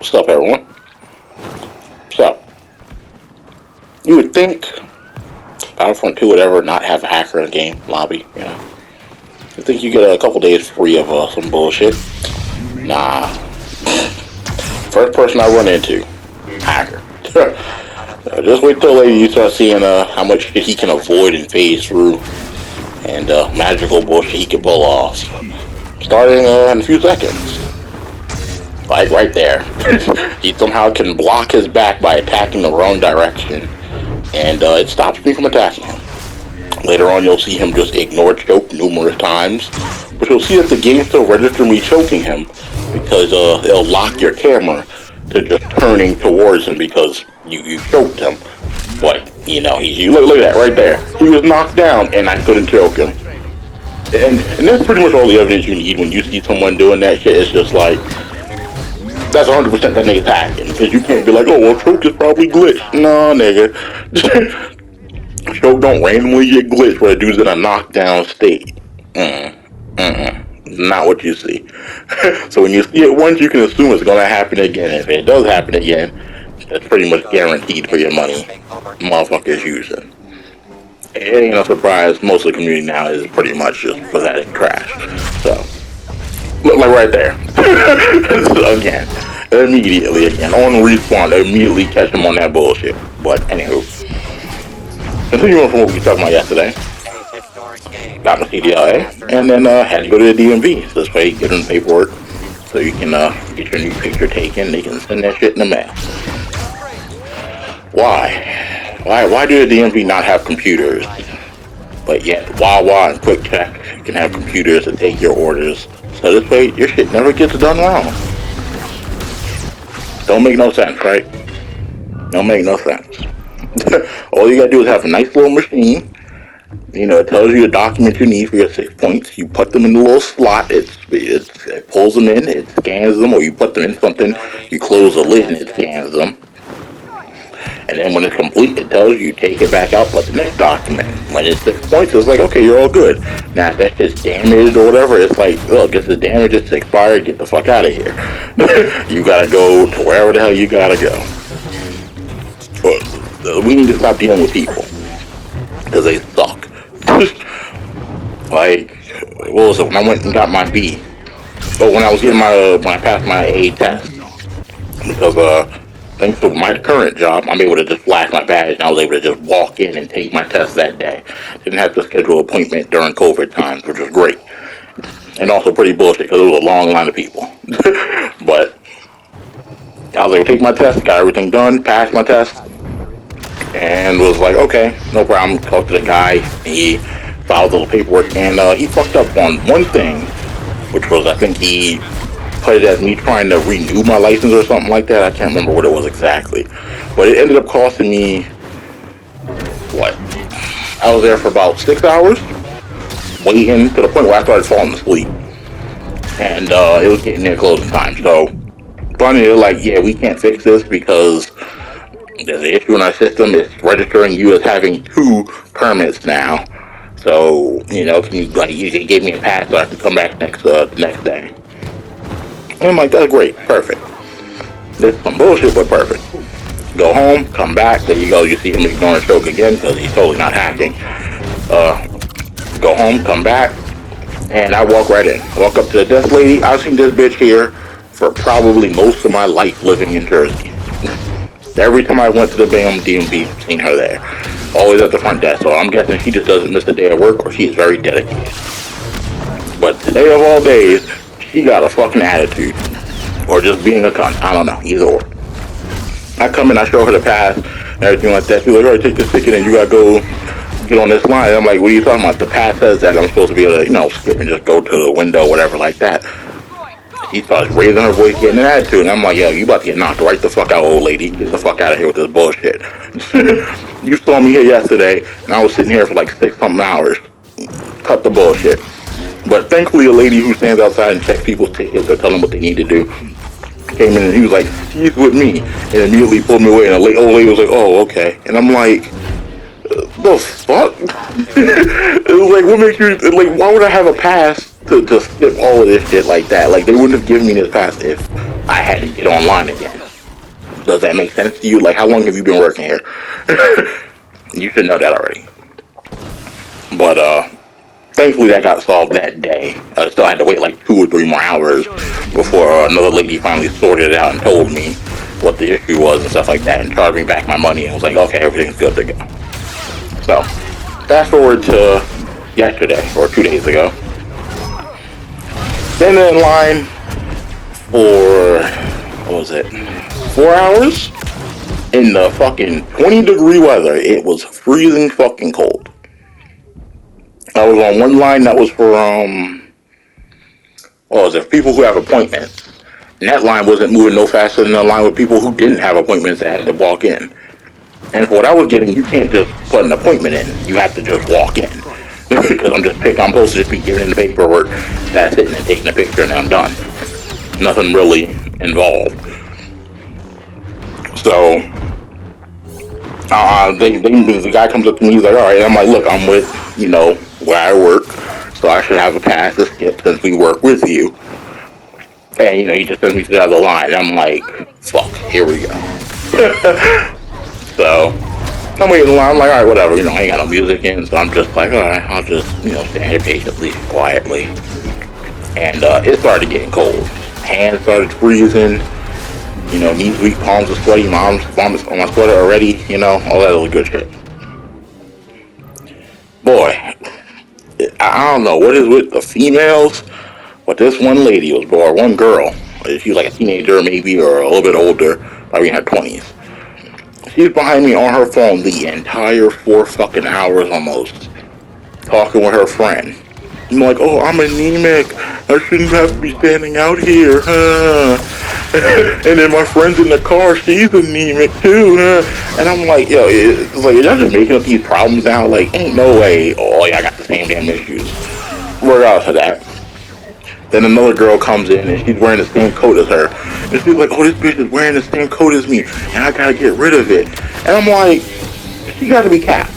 What's up, everyone? So, you would think Battlefront 2 would ever not have a hacker in the game lobby, you know? You think you get a couple days free of some bullshit? Nah. First person I run into, hacker. Just wait till later you start seeing how much shit he can avoid and phase through, and magical bullshit he can pull off. Starting in a few seconds. Like right there. He somehow can block his back by attacking the wrong direction, and it stops me from attacking him. Later on, you'll see him just ignore choke numerous times, but you'll see that the game still registers me choking him because it'll lock your camera to just turning towards him because you choked him. But you look at that right there. He was knocked down, and I couldn't choke him. And that's pretty much all the evidence you need when you see someone doing that shit. It's just like, that's 100% that nigga's hacking, because you can't be like, oh, well, choke is probably glitched. No, nigga. Choke don't randomly get glitched where a dude's in a knockdown state. Not what you see. So when you see it once, you can assume it's going to happen again. If it does happen again, it's pretty much guaranteed for your money motherfuckers using. It ain't no surprise, most of the community now is pretty much just pathetic trash. So, look like right there. Again, immediately again. On respawn, they immediately catch them on that bullshit. But anywho, continuing from what we talked about yesterday, got my CDLA, and then had to go to the DMV. So this way, get in the paperwork, so you can get your new picture taken. They can send that shit in the mail. Why do the DMV not have computers? But yet, Wawa and Quick Check can have computers to take your orders. So this way, your shit never gets done wrong. Don't make no sense, right? Don't make no sense. All you gotta do is have a nice little machine. It tells you the document you need for your 6 points. You put them in the little slot. It pulls them in. It scans them, or you put them in something. You close the lid and it scans them. And then when it's complete, it tells you take it back out, put the next document. When it's 6 points, it's like, okay, you're all good. Now, if that's just damaged or whatever, it's like, look, this is damaged, it's expired, get the fuck out of here. You gotta go to wherever the hell you gotta go. But we need to stop dealing with people, because they suck. Like, what was it, when I went and got my B? But when I was getting when I passed my A test, because, thanks to my current job, I'm able to just flash my badge, and I was able to just walk in and take my test that day. Didn't have to schedule an appointment during COVID times, which was great. And also pretty bullshit, because it was a long line of people. But I was able to take my test, got everything done, passed my test, and was like, okay, no problem. Talked to the guy, he filed a little paperwork, and he fucked up on one thing, which was, I think he put it as me trying to renew my license or something like that. I can't remember what it was exactly, but it ended up costing me what? I was there for about 6 hours waiting, to the point where I started falling asleep, and it was getting near closing time. So finally they're like, yeah, we can't fix this because there's an issue in our system. It's registering you as having 2 permits now. So you gave me a pass so I could come back next day. And I'm like, that's great, perfect. This is some bullshit, but perfect. Go home, come back, there you go, you see him ignoring choke again, because he's totally not hacking. Go home, come back, and I walk right in. Walk up to the desk lady. I've seen this bitch here for probably most of my life living in Jersey. Every time I went to the DMV, I've seen her there. Always at the front desk, so I'm guessing she just doesn't miss a day of work, or she's very dedicated. But today of all days, she got a fucking attitude. Or just being a cunt. I don't know. Either or. I come in, I show her the pass, and everything like that. She's like, alright, take this ticket and you gotta go get on this line. And I'm like, what are you talking about? The pass says that I'm supposed to be able to, skip and just go to the window, whatever like that. She starts raising her voice, getting an attitude. And I'm like, yo, you about to get knocked right the fuck out, old lady. Get the fuck out of here with this bullshit. You saw me here yesterday, and I was sitting here for like 6-something hours. Cut the bullshit. But thankfully, a lady who stands outside and checks people's tickets or tell them what they need to do came in, and he was like, she's with me, and immediately pulled me away, and the old lady was like, oh, okay. And I'm like, the fuck? It was like, what makes you, like, why would I have a pass to skip all of this shit like that? Like, they wouldn't have given me this pass if I had to get online again. Does that make sense to you? Like, how long have you been working here? You should know that already. But, thankfully that got solved that day. I still had to wait like 2 or 3 more hours before another lady finally sorted it out and told me what the issue was and stuff like that and charged me back my money and was like, okay, everything's good to go. So, fast forward to yesterday, or 2 days ago. Standing in line for, what was it, 4 hours? In the fucking 20-degree weather. It was freezing fucking cold. I was on one line that was for, what was it, people who have appointments. And that line wasn't moving no faster than the line with people who didn't have appointments that had to walk in. And for what I was getting, you can't just put an appointment in. You have to just walk in. Because I'm supposed to just be giving in the paperwork, that's it, and taking a picture, and I'm done. Nothing really involved. So, the guy comes up to me, he's like, alright, I'm like, look, I'm with, where I work, so I should have a pass to skip since we work with you. And, he just sends me to the other line, and I'm like, fuck, here we go. So, I'm waiting in line, I'm like, alright, whatever, I ain't got no music in, so I'm just like, alright, I'll just, stand here patiently, quietly. And, it started getting cold. Hands started freezing, knees weak, palms are sweaty, my arms on my sweater already, all that other good shit. Boy, I don't know what is with the females, but this one lady was, or one girl, she was like a teenager maybe, or a little bit older, probably in her 20s. She's behind me on her phone the entire 4 fucking hours almost, talking with her friend. I'm like, oh, I'm anemic. I shouldn't have to be standing out here, huh? And then my friend's in the car, she's anemic too, huh? And I'm like, yo, it's like, y'all just making up these problems now? Like, ain't no way. Oh, yeah, I got the same damn issues. Regardless of that. Then another girl comes in and she's wearing the same coat as her. And she's like, oh, this bitch is wearing the same coat as me, and I gotta get rid of it. And I'm like, she gotta be capped.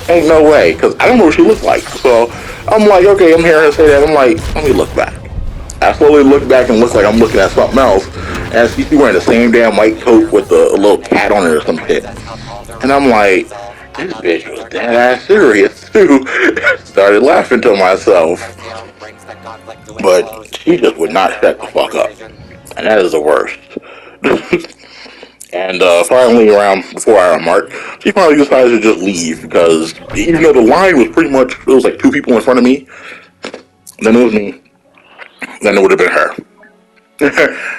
Ain't no way, because I don't know what she looks like. So I'm like, okay, I'm hearing her say that. I'm like, let me look back. I slowly look back and look like I'm looking at something else. And I see she wearing the same damn white coat with a little cat on it or some shit. And I'm like, this bitch was dead ass serious too. Started laughing to myself. But she just would not shut the fuck up. And that is the worst. And finally, around the 4-hour mark, she finally decided to just leave because even though the line was pretty much, it was like 2 people in front of me, then it was me, then it would have been her.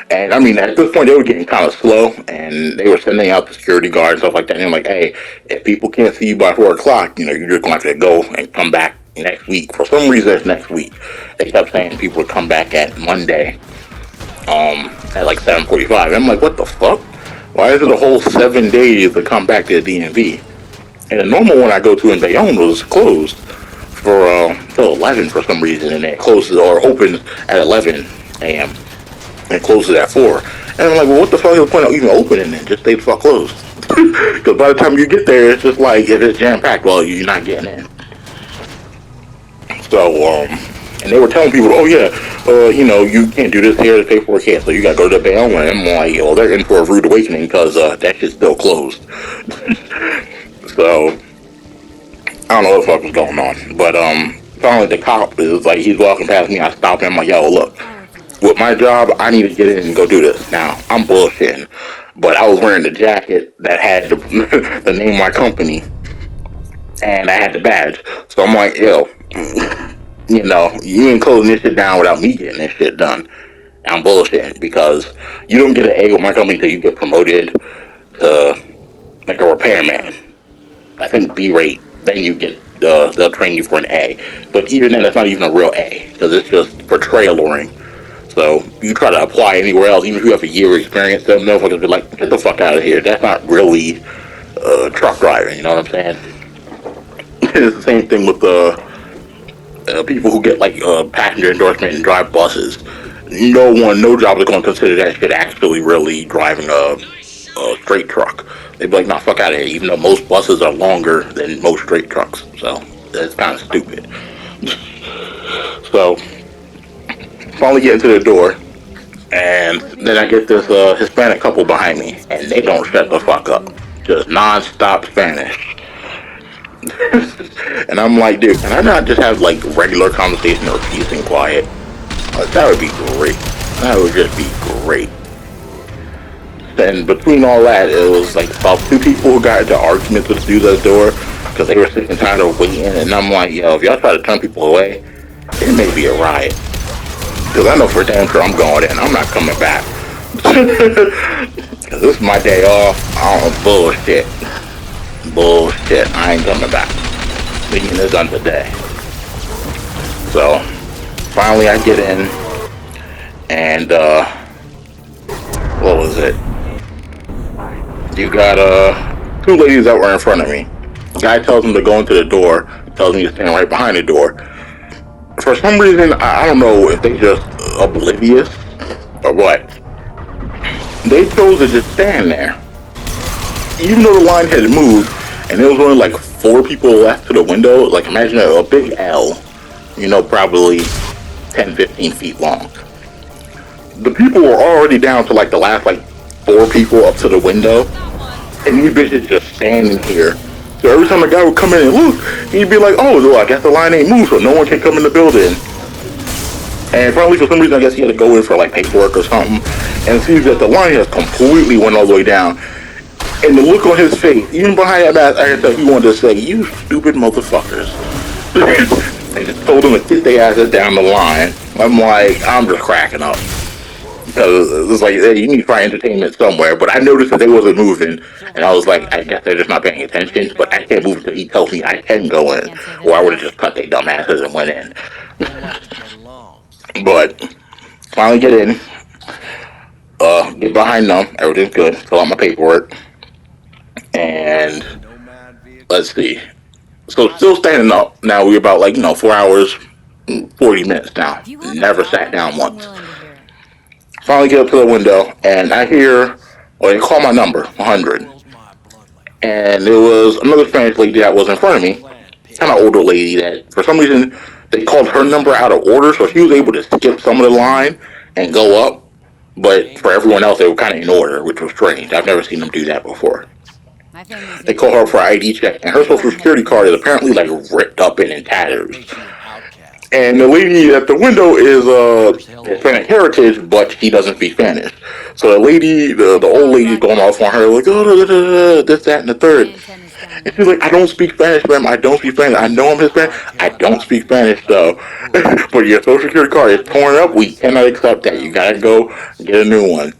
And I mean, at this point, they were getting kind of slow, and they were sending out the security guard and stuff like that. And I'm like, hey, if people can't see you by 4 o'clock, you're just going to have to go and come back next week. For some reason, it's next week. They kept saying people would come back at Monday, at like 7:45. And I'm like, what the fuck? Why is it a whole 7 days to come back to the DMV? And the normal one I go to in Bayonne was closed for till 11 for some reason, and it closes or opens at 11 a.m. and closes at 4. And I'm like, well, what the fuck is the point of even opening it? Just stay the fuck closed. Because by the time you get there, it's just like, if it's jam-packed, well, you're not getting in. So, and they were telling people, oh yeah, you can't do this here, the paperwork can't, so you gotta go to the Bayonne one. And I'm like, well, they're in for a rude awakening because that shit's still closed. So, I don't know what the fuck was going on. But, finally the cop is like, he's walking past me, I stop him, I'm like, yo, look, with my job, I need to get in and go do this. Now, I'm bullshitting, but I was wearing the jacket that had the name of my company, and I had the badge. So I'm like, yo, you ain't closing this shit down without me getting this shit done. I'm bullshitting because you don't get an A with my company until you get promoted to like a repairman. I think B rate, then you get they'll train you for an A. But even then, that's not even a real A because it's just for trailoring. So you try to apply anywhere else, even if you have a year of experience, some motherfuckers be like, get the fuck out of here. That's not really truck driving, you know what I'm saying? It's the same thing with people who get like passenger endorsement and drive buses. No job is going to consider that shit actually really driving a straight truck. They'd be like, nah, fuck out of here, even though most buses are longer than most straight trucks. So that's kind of stupid. So finally get into the door. And then I get this Hispanic couple behind me, and they don't shut the fuck up. Just non-stop Spanish. And I'm like, dude, can I not just have like regular conversation or peace and quiet? That would be great. That would just be great. And between all that, it was like about two people who got into arguments with the dudes at the door because they were sick and tired of waiting. And I'm like, yo, if y'all try to turn people away, it may be a riot. Because I know for damn sure I'm going in. I'm not coming back. Because this is my day off. I don't bullshit. Bullshit. I ain't coming back. Meeting is done today. So, finally I get in. And, what was it? You got, two ladies that were in front of me. The guy tells them to go into the door. Tells me to stand right behind the door. For some reason, I don't know if they just oblivious or what. They chose to just stand there. Even though the line had moved, and there was only like 4 people left to the window, like imagine a big L, probably 10, 15 feet long. The people were already down to like the last like 4 people up to the window, and these bitches just standing here. So every time a guy would come in and look, he'd be like, oh, well, I guess the line ain't moved, so no one can come in the building. And probably for some reason, I guess he had to go in for like paperwork or something, and sees that the line has completely went all the way down. And the look on his face, even behind that mask, I thought he wanted to say, you stupid motherfuckers. They just told him to get their asses down the line. I'm like, I'm just cracking up. Because it's like, hey, you need to find entertainment somewhere. But I noticed that they wasn't moving. And I was like, I guess they're just not paying attention. But I can't move until he tells me I can go in. Or I would have just cut their dumb asses and went in. But finally get in. Get behind them. Everything's good. Fill out my paperwork. And let's see. So still standing up. Now we're about 4 hours, 40 minutes now. Never sat down once. Finally get up to the window, and I hear, they call my number, 100. And there was another Spanish lady that was in front of me, kind of older lady that, for some reason, they called her number out of order, so she was able to skip some of the line and go up. But for everyone else, they were kind of in order, which was strange. I've never seen them do that before. They call her for an ID check, and her social security card is apparently ripped up and in tatters. And the lady at the window is Hispanic heritage, but she doesn't speak Spanish. So the lady, the old lady's going off on her like, oh, this, that, and the third. And she's like, I don't speak Spanish, ma'am. I don't speak Spanish. I know I'm Hispanic. I don't speak Spanish, though. But your social security card is torn up. We cannot accept that. You gotta go get a new one.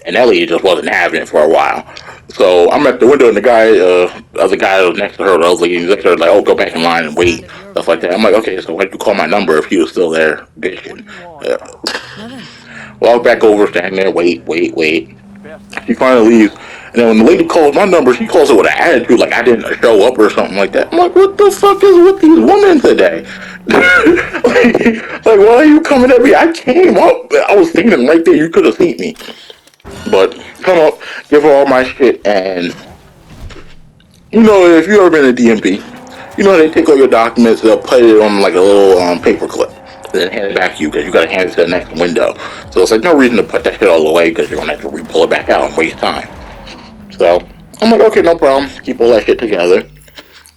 And that lady just wasn't having it for a while. So I'm at the window, and the guy, other guy that was next to her, the other lady next to her, like, oh, go back in line and wait, stuff like that. I'm like, okay, so why'd you call my number if he was still there, bitching? Walk back over, stand there, wait. She finally leaves, and then when the lady calls my number, she calls it with an attitude, like I didn't show up or something like that. I'm like, what the fuck is with these women today? like, why are you coming at me? I came up. I was standing right there. You could have seen me. But come up, give her all my shit, and if you ever been to DMV, they take all your documents, they'll put it on like a little paper clip, then hand it back to you because you gotta hand it to the next window. So it's like no reason to put that shit all away because you're gonna have to re-pull it back out and waste time. So I'm like, okay, no problem. Keep all that shit together.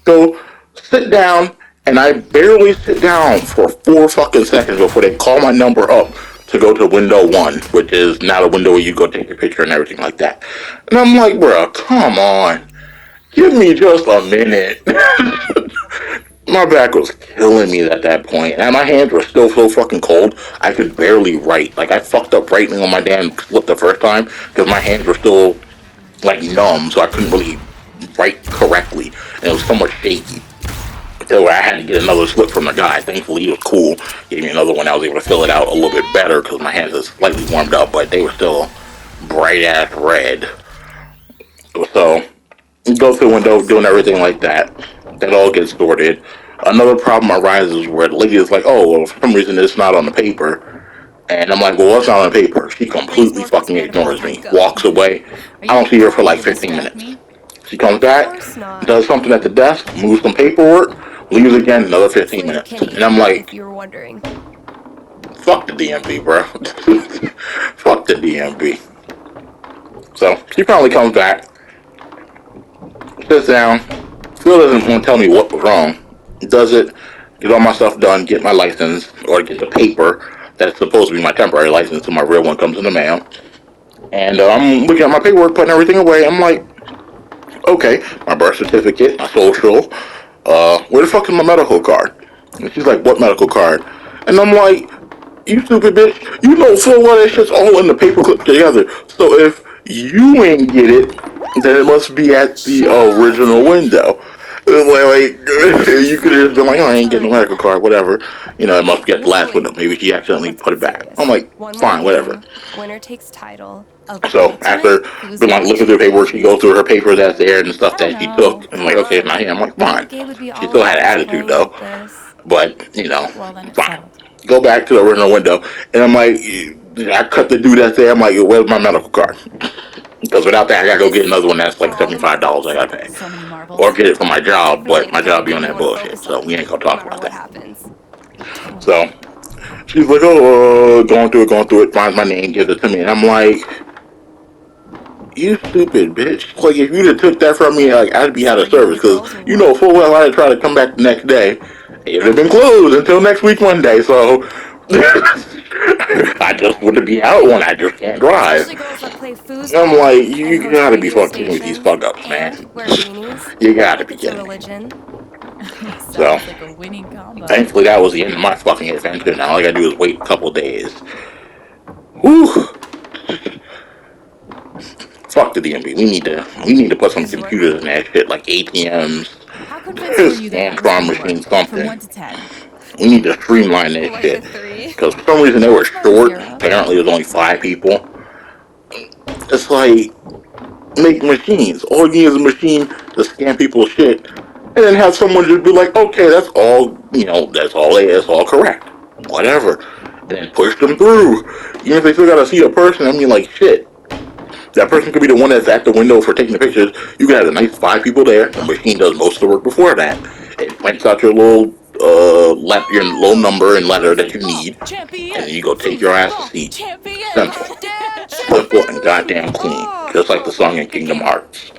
So sit down, and I barely sit down for 4 fucking seconds before they call my number up to go to window 1, which is now the window where you go take your picture and everything like that. And I'm like, bro, come on. Give me just a minute. My back was killing me at that point, and my hands were still so fucking cold, I could barely write. Like, I fucked up writing on my damn slip the first time, because my hands were still, numb, so I couldn't really write correctly, and it was so much shaky. So I had to get another slip from the guy. Thankfully, he was cool. Gave me another one. I was able to fill it out a little bit better, because my hands are slightly warmed up, but they were still bright-ass red. So go through the window, doing everything like that. That all gets sorted. Another problem arises where the lady is like, oh, well, for some reason it's not on the paper. And I'm like, well, what's not on the paper? She completely fucking ignores me. Walks away. I don't see her for 15 minutes. She comes back, does something at the desk, moves some paperwork, leaves again, another 15 minutes. And I'm like, fuck the DMV, bro. Fuck the DMV. So she finally comes back, sits down, still doesn't want to tell me what was wrong. Does it, get all my stuff done, get my license, or get the paper that's supposed to be my temporary license, so my real one comes in the mail. And I'm looking at my paperwork, putting everything away. I'm like, okay, my birth certificate, my social, where the fuck is my medical card? And she's like, what medical card? And I'm like, you stupid bitch, you know full well that shit's all in the paperclip together. So if you ain't get it, then it must be at the original window. Like, you could have just been like, oh, I ain't getting a medical card, whatever. You know, it must be at the last window. Maybe she accidentally put it back. I'm like, fine, whatever. Winner takes title. So after been like looking through the paperwork, she goes through her papers that's there and the stuff that she took. And I'm like, okay, it's not here. I'm like, fine. She still had an attitude though, but you know, fine. Go back to the original window, and I'm like, I cut the dude that's there. I'm like, where's my medical card? Because without that, I gotta go get another one that's like $75 I gotta pay, or get it from my job. But my job be on that bullshit, so we ain't gonna talk about that. So she's like, oh, going through it, finds my name, gives it to me, and I'm like, you stupid bitch. Like, if you'd have took that from me, like, I'd be out of service, because you know full well I'd try to come back the next day. It would have been closed until next week Monday, so I just wouldn't be out when I just can't drive. I'm like, you gotta be fucking with these fuck ups, man. You gotta be kidding me. So, thankfully that was the end of my fucking adventure. Now all I gotta do is wait a couple days. Whew. Fuck the DMV. We need to put some computers in that shit, like ATMs, scan machines, something. We need to streamline this shit. Because for some reason they were short. Apparently there's only 5 people. It's like, make machines. All you need is a machine to scan people's shit. And then have someone just be like, okay, that's all, that's all correct. Whatever. And then push them through. Even if they still gotta see a person, I mean, like, shit. That person could be the one that's at the window for taking the pictures. You can have a nice 5 people there. The machine does most of the work before that. It prints out your little your little number and letter that you need, and then you go take your ass to seat. Simple, simple, and goddamn clean, just like the song in Kingdom Hearts.